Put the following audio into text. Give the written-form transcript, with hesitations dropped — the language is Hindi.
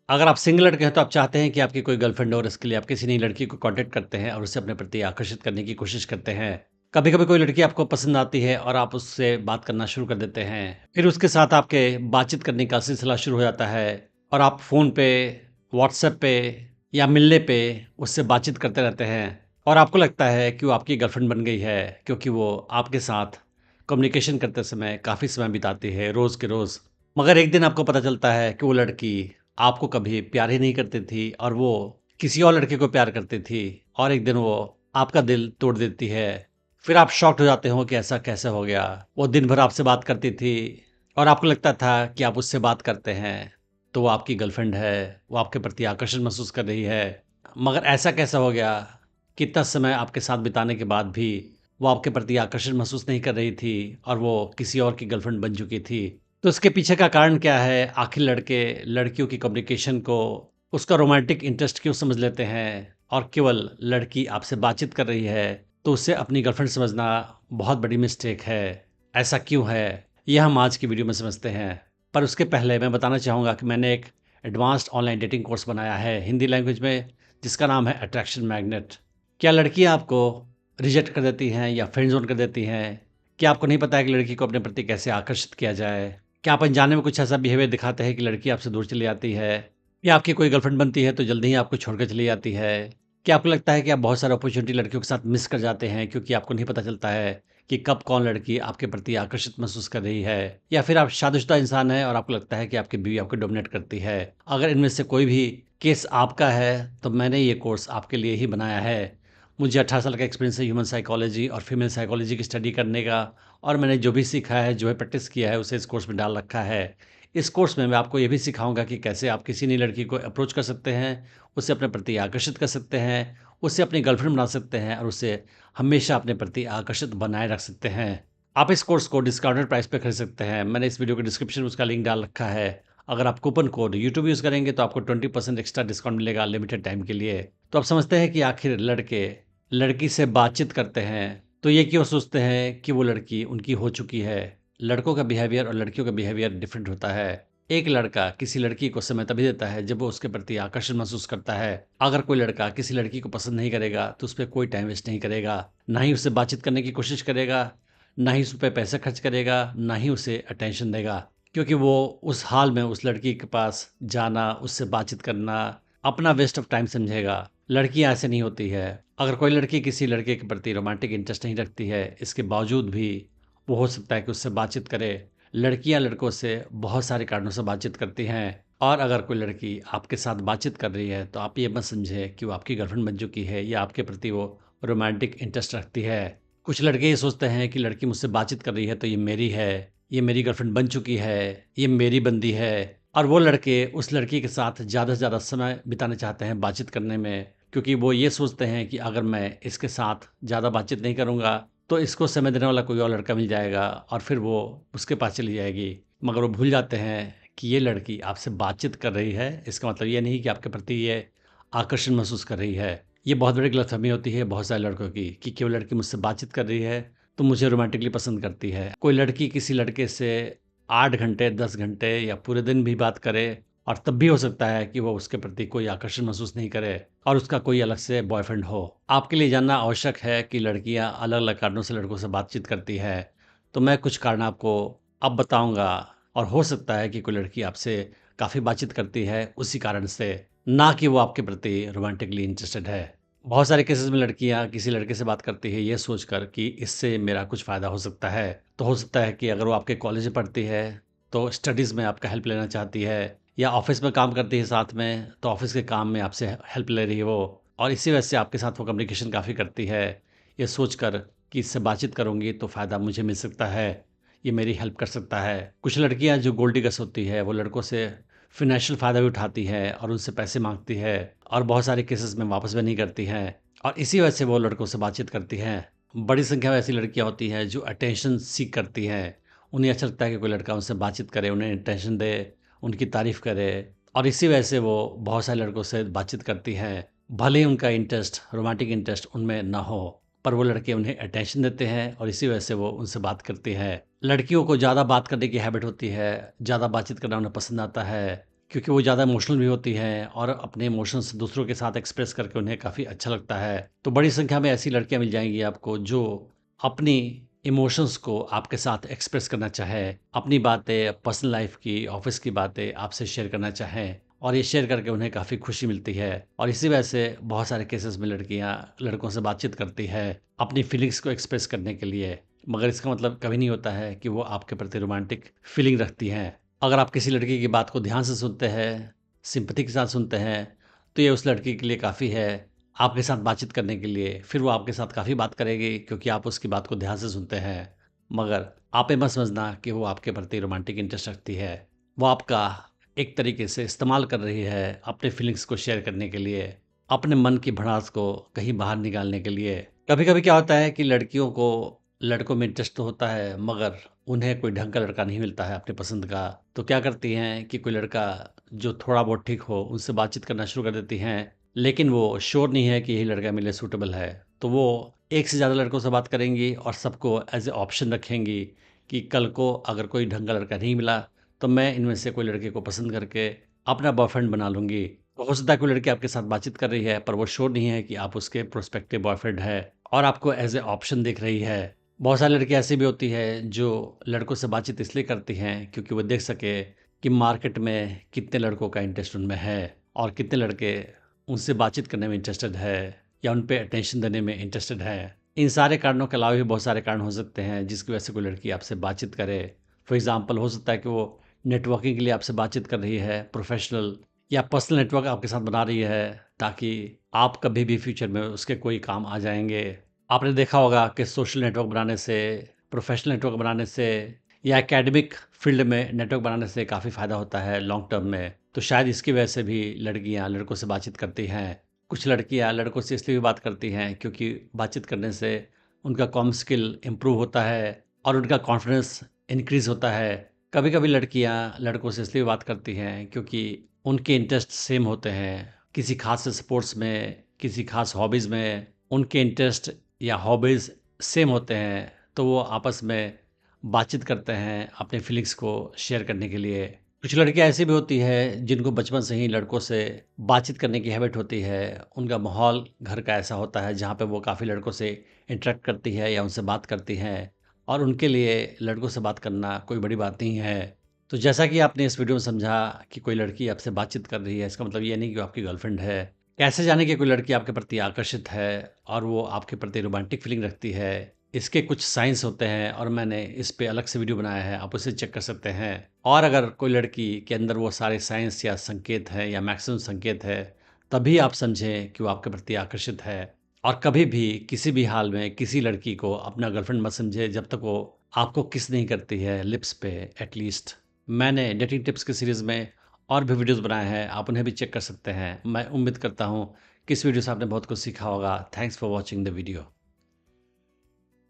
अगर आप सिंगल लड़के हैं तो आप चाहते हैं कि आपकी कोई गर्लफ्रेंड हो और इसके लिए आप किसी नई लड़की को कांटेक्ट करते हैं और उसे अपने प्रति आकर्षित करने की कोशिश करते हैं। कभी-कभी कोई लड़की आपको पसंद आती है और आप उससे बात करना शुरू कर देते हैं। फिर उसके साथ आपके बातचीत करने का सिलसिला शुरू हो जाता है और आप फ़ोन पे, व्हाट्सएप पे या मिलने पे उससे बातचीत करते रहते हैं और आपको लगता है कि वो आपकी गर्लफ्रेंड बन गई है क्योंकि वो आपके साथ कम्युनिकेशन करते समय काफ़ी समय बिताती है रोज़ के रोज़। मगर एक दिन आपको पता चलता है कि वो लड़की आपको कभी प्यार ही नहीं करती थी और वो किसी और लड़के को प्यार करती थी और एक दिन वो आपका दिल तोड़ देती है। फिर आप शॉक्ड हो जाते हो कि ऐसा कैसे हो गया? वो दिन भर आपसे बात करती थी और आपको लगता था कि आप उससे बात करते हैं, तो वो आपकी गर्लफ्रेंड है, वो आपके प्रति आकर्षण महसूस कर रही है। मगर ऐसा कैसे हो गया कि इतना समय आपके साथ बिताने के बाद भी वो आपके प्रति आकर्षण महसूस नहीं कर रही थी और वो किसी और की गर्लफ्रेंड बन चुकी थी? तो इसके पीछे का कारण क्या है? आखिर लड़के लड़कियों की कम्युनिकेशन को उसका रोमांटिक इंटरेस्ट क्यों समझ लेते हैं और केवल लड़की आपसे बातचीत कर रही है तो उसे अपनी गर्लफ्रेंड समझना बहुत बड़ी मिस्टेक है। ऐसा क्यों है? यह हम आज की वीडियो में समझते हैं। पर उसके पहले मैं बताना चाहूँगा कि मैंने एक एडवांस्ड ऑनलाइन डेटिंग कोर्स बनाया है हिंदी लैंग्वेज में, जिसका नाम है अट्रैक्शन मैग्नेट। क्या लड़कियाँ आपको रिजेक्ट कर देती हैं या फ्रेंड ज़ोन कर देती हैं? क्या आपको नहीं पता है कि लड़की को अपने प्रति कैसे आकर्षित किया जाए? क्या आप अनजाने में कुछ ऐसा बिहेवियर दिखाते हैं कि लड़की आपसे दूर चली जाती है? या आपकी कोई गर्लफ्रेंड बनती है तो जल्दी ही आपको छोड़कर चली जाती है? क्या आपको लगता है कि आप बहुत सारे अपॉर्चुनिटी लड़कियों के साथ मिस कर जाते हैं क्योंकि आपको नहीं पता चलता है कि कब कौन लड़की आपके प्रति आकर्षित महसूस कर रही है? या फिर आप शादीशुदा इंसान हैं और आपको लगता है कि आपकी बीवी आपको डोमिनेट करती है? अगर इनमें से कोई भी केस आपका है तो मैंने ये कोर्स आपके लिए ही बनाया है। मुझे 18 साल का एक्सपीरियंस है ह्यूमन साइकोलॉजी और फीमेल साइकोलॉजी की स्टडी करने का, और मैंने जो भी सीखा है, जो है प्रैक्टिस किया है, उसे इस कोर्स में डाल रखा है। इस कोर्स में मैं आपको ये भी सिखाऊँगा कि कैसे आप किसी नई लड़की को अप्रोच कर सकते हैं, उसे अपने प्रति आकर्षित कर सकते हैं, उसे अपनी गर्लफ्रेंड बना सकते हैं और उसे हमेशा अपने प्रति आकर्षित बनाए रख सकते हैं। आप इस कोर्स को डिस्काउंटेड प्राइस पे खरीद सकते हैं। मैंने इस वीडियो के डिस्क्रिप्शन में उसका लिंक डाल रखा है। अगर आप कूपन कोड यूट्यूब यूज़ करेंगे तो आपको 20% एक्स्ट्रा डिस्काउंट मिलेगा लिमिटेड टाइम के लिए। तो आप समझते हैं कि आखिर लड़के लड़की से बातचीत करते हैं तो ये क्यों सोचते हैं कि वो लड़की उनकी हो चुकी है। लड़कों का बिहेवियर और लड़कियों का बिहेवियर डिफरेंट होता है। एक लड़का किसी लड़की को समय तभी देता है जब वो उसके प्रति आकर्षण महसूस करता है। अगर कोई लड़का किसी लड़की को पसंद नहीं करेगा तो उस पर कोई टाइम वेस्ट नहीं करेगा, ना ही उससे बातचीत करने की कोशिश करेगा, ना ही उस पर पैसे खर्च करेगा, ना ही उसे अटेंशन देगा, क्योंकि वो उस हाल में उस लड़की के पास जाना, उससे बातचीत करना अपना वेस्ट ऑफ टाइम समझेगा। लड़कियां ऐसे नहीं होती है। अगर कोई लड़की किसी लड़के के प्रति रोमांटिक इंटरेस्ट नहीं रखती है, इसके बावजूद भी वो हो सकता है कि उससे बातचीत करे। लड़कियां लड़कों से बहुत सारे कारणों से बातचीत करती हैं और अगर कोई लड़की आपके साथ बातचीत कर रही है तो आप ये मत समझे कि वो आपकी गर्लफ्रेंड बन चुकी है या आपके प्रति वो रोमांटिक इंटरेस्ट रखती है। कुछ लड़के ये सोचते हैं कि लड़की मुझसे बातचीत कर रही है तो ये मेरी है, ये मेरी गर्लफ्रेंड बन चुकी है, ये मेरी बंदी है। और वो लड़के उस लड़की के साथ ज़्यादा से ज़्यादा समय बिताना चाहते हैं बातचीत करने में, क्योंकि वो ये सोचते हैं कि अगर मैं इसके साथ ज़्यादा बातचीत नहीं करूँगा तो इसको समय देने वाला कोई और लड़का मिल जाएगा और फिर वो उसके पास चली जाएगी। मगर वो भूल जाते हैं कि ये लड़की आपसे बातचीत कर रही है, इसका मतलब ये नहीं कि आपके प्रति ये आकर्षण महसूस कर रही है। ये बहुत बड़ी गलतफ़हमी होती है बहुत सारे लड़कों की कि केवल लड़की मुझसे बातचीत कर रही है तो मुझे रोमांटिकली पसंद करती है। कोई लड़की किसी लड़के से 8 घंटे, 10 घंटे या पूरे दिन भी बात करे और तब भी हो सकता है कि वो उसके प्रति कोई आकर्षण महसूस नहीं करे और उसका कोई अलग से बॉयफ्रेंड हो। आपके लिए जानना आवश्यक है कि लड़कियां अलग-अलग कारणों से लड़कों से बातचीत करती है। तो मैं कुछ कारण आपको अब बताऊँगा और हो सकता है कि कोई लड़की आपसे काफ़ी बातचीत करती है उसी कारण से, ना कि वो आपके प्रति रोमांटिकली इंटरेस्टेड है। बहुत सारे केसेस में लड़कियां किसी लड़के से बात करती है ये सोचकर कि इससे मेरा कुछ फ़ायदा हो सकता है। तो हो सकता है कि अगर वो आपके कॉलेज में पढ़ती है तो स्टडीज़ में आपका हेल्प लेना चाहती है, या ऑफिस में काम करती है साथ में तो ऑफिस के काम में आपसे हेल्प ले रही है वो, और इसी वजह से आपके साथ वो कम्युनिकेशन काफ़ी करती है ये सोचकर कि इससे बातचीत करूँगी तो फ़ायदा मुझे मिल सकता है, ये मेरी हेल्प कर सकता है। कुछ लड़कियां जो गोल्ड डिगर्स होती है वो लड़कों से फ़ाइनेंशियल फ़ायदा भी उठाती है और उनसे पैसे माँगती है और बहुत सारे केसेस में वापस भी नहीं करती हैं और इसी वजह से वो लड़कों से बातचीत करती हैं। बड़ी संख्या में ऐसी लड़कियां होती हैं जो अटेंशन सीक करती हैं। उन्हें अच्छा लगता है कि कोई लड़का उनसे बातचीत करे, उन्हें अटेंशन दे, उनकी तारीफ़ करे, और इसी वजह से वो बहुत सारे लड़कों से बातचीत करती हैं। भले ही उनका इंटरेस्ट, रोमांटिक इंटरेस्ट उनमें ना हो, पर वो लड़के उन्हें अटेंशन देते हैं और इसी वजह से वो उनसे बात करती हैं। लड़कियों को ज़्यादा बात करने की हैबिट होती है, ज़्यादा बातचीत करना उन्हें पसंद आता है। क्योंकि वो ज़्यादा इमोशनल भी होती हैं और अपने इमोशंस दूसरों के साथ एक्सप्रेस करके उन्हें काफ़ी अच्छा लगता है। तो बड़ी संख्या में ऐसी लड़कियाँ मिल जाएँगी आपको जो अपनी इमोशंस को आपके साथ एक्सप्रेस करना चाहें, अपनी बातें, पर्सनल लाइफ़ की, ऑफ़िस की बातें आपसे शेयर करना चाहें और ये शेयर करके उन्हें काफ़ी खुशी मिलती है और इसी वजह से बहुत सारे केसेज़ में लड़कियाँ लड़कों से बातचीत करती है, अपनी फीलिंग्स को एक्सप्रेस करने के लिए। मगर इसका मतलब कभी नहीं होता है कि वो आपके प्रति रोमांटिक फीलिंग रखती हैं। अगर आप किसी लड़की की बात को ध्यान से सुनते हैं, सिंपैथी के साथ सुनते हैं, तो ये उस लड़की के लिए काफ़ी है, आपके साथ बातचीत करने के लिए। फिर वो आपके साथ काफ़ी बात करेगी क्योंकि आप उसकी बात को ध्यान से सुनते हैं। मगर आप ये मत समझना कि वो आपके प्रति रोमांटिक इंटरेस्ट रखती है। वो आपका एक तरीके से इस्तेमाल कर रही है अपने फीलिंग्स को शेयर करने के लिए, अपने मन की भड़ास को कहीं बाहर निकालने के लिए। कभी-कभी क्या होता है कि लड़कियों को लड़कों में इंटरेस्ट तो होता है मगर उन्हें कोई ढंग का लड़का नहीं मिलता है अपनी पसंद का। तो क्या करती हैं कि कोई लड़का जो थोड़ा बहुत ठीक हो, उनसे बातचीत करना शुरू कर देती हैं। लेकिन वो श्योर नहीं है कि यही लड़का मेरे लिए सूटेबल है। तो वो एक से ज़्यादा लड़कों से बात करेंगी और सबको एज़ ए ऑप्शन रखेंगी कि कल को अगर कोई ढंग का लड़का नहीं मिला, तो मैं इनमें से कोई लड़के को पसंद करके अपना बॉयफ्रेंड बना लूँगी। तो हो सकता है कोई लड़की आपके साथ बातचीत कर रही है, पर वो श्योर नहीं है कि आप उसके प्रोस्पेक्टिव बॉयफ्रेंड हैं और आपको एज़ ए ऑप्शन देख रही है। बहुत सारी लड़कियाँ ऐसी भी होती हैं जो लड़कों से बातचीत इसलिए करती हैं क्योंकि वो देख सके कि मार्केट में कितने लड़कों का इंटरेस्ट उनमें है और कितने लड़के उनसे बातचीत करने में इंटरेस्टेड है या उन पे अटेंशन देने में इंटरेस्टेड है। इन सारे कारणों के अलावा भी बहुत सारे कारण हो सकते हैं जिसकी वजह से कोई लड़की आपसे बातचीत करे। फॉर एग्ज़ाम्पल हो सकता है कि वो नेटवर्किंग के लिए आपसे बातचीत कर रही है, प्रोफ़ेशनल या पर्सनल नेटवर्क आपके साथ बना रही है ताकि आप कभी भी फ्यूचर में उसके कोई काम आ जाएँगे। आपने देखा होगा कि सोशल नेटवर्क बनाने से, प्रोफ़ेशनल नेटवर्क बनाने से या एकेडमिक फ़ील्ड में नेटवर्क बनाने से काफ़ी फ़ायदा होता है लॉन्ग टर्म में। तो शायद इसकी वजह से भी लड़कियाँ लड़कों से बातचीत करती हैं। कुछ लड़कियाँ लड़कों से इसलिए भी बात करती हैं क्योंकि बातचीत करने से उनका कॉम स्किल इम्प्रूव होता है और उनका कॉन्फिडेंस इंक्रीज़ होता है। कभी-कभी लड़कियाँ लड़कों से इसलिए बात करती हैं क्योंकि उनके इंटरेस्ट सेम होते हैं। किसी ख़ास स्पोर्ट्स में, किसी ख़ास हॉबीज़ में उनके इंटरेस्ट या हॉबीज़ सेम होते हैं, तो वो आपस में बातचीत करते हैं अपने फीलिंग्स को शेयर करने के लिए। कुछ लड़कियाँ ऐसी भी होती हैं जिनको बचपन से ही लड़कों से बातचीत करने की हैबिट होती है। उनका माहौल घर का ऐसा होता है जहाँ पे वो काफ़ी लड़कों से इंटरैक्ट करती है या उनसे बात करती हैं और उनके लिए लड़कों से बात करना कोई बड़ी बात नहीं है। तो जैसा कि आपने इस वीडियो में समझा कि कोई लड़की आपसे बातचीत कर रही है, इसका मतलब ये नहीं कि वो आपकी गर्लफ्रेंड है। कैसे जानें कि कोई लड़की आपके प्रति आकर्षित है और वो आपके प्रति रोमांटिक फीलिंग रखती है? इसके कुछ साइंस होते हैं और मैंने इस पे अलग से वीडियो बनाया है, आप उसे चेक कर सकते हैं। और अगर कोई लड़की के अंदर वो सारे साइंस या संकेत हैं या मैक्सिमम संकेत है, तभी आप समझें कि वो आपके प्रति आकर्षित है। और कभी भी, किसी भी हाल में किसी लड़की को अपना गर्लफ्रेंड मत समझें जब तक वो आपको किस नहीं करती है लिप्स पे एट लीस्ट। मैंने डेटिंग टिप्स की सीरीज़ में और भी वीडियोज़ बनाए हैं, आप उन्हें भी चेक कर सकते हैं। मैं उम्मीद करता हूँ कि इस वीडियो से आपने बहुत कुछ सीखा होगा। Thanks for watching the video.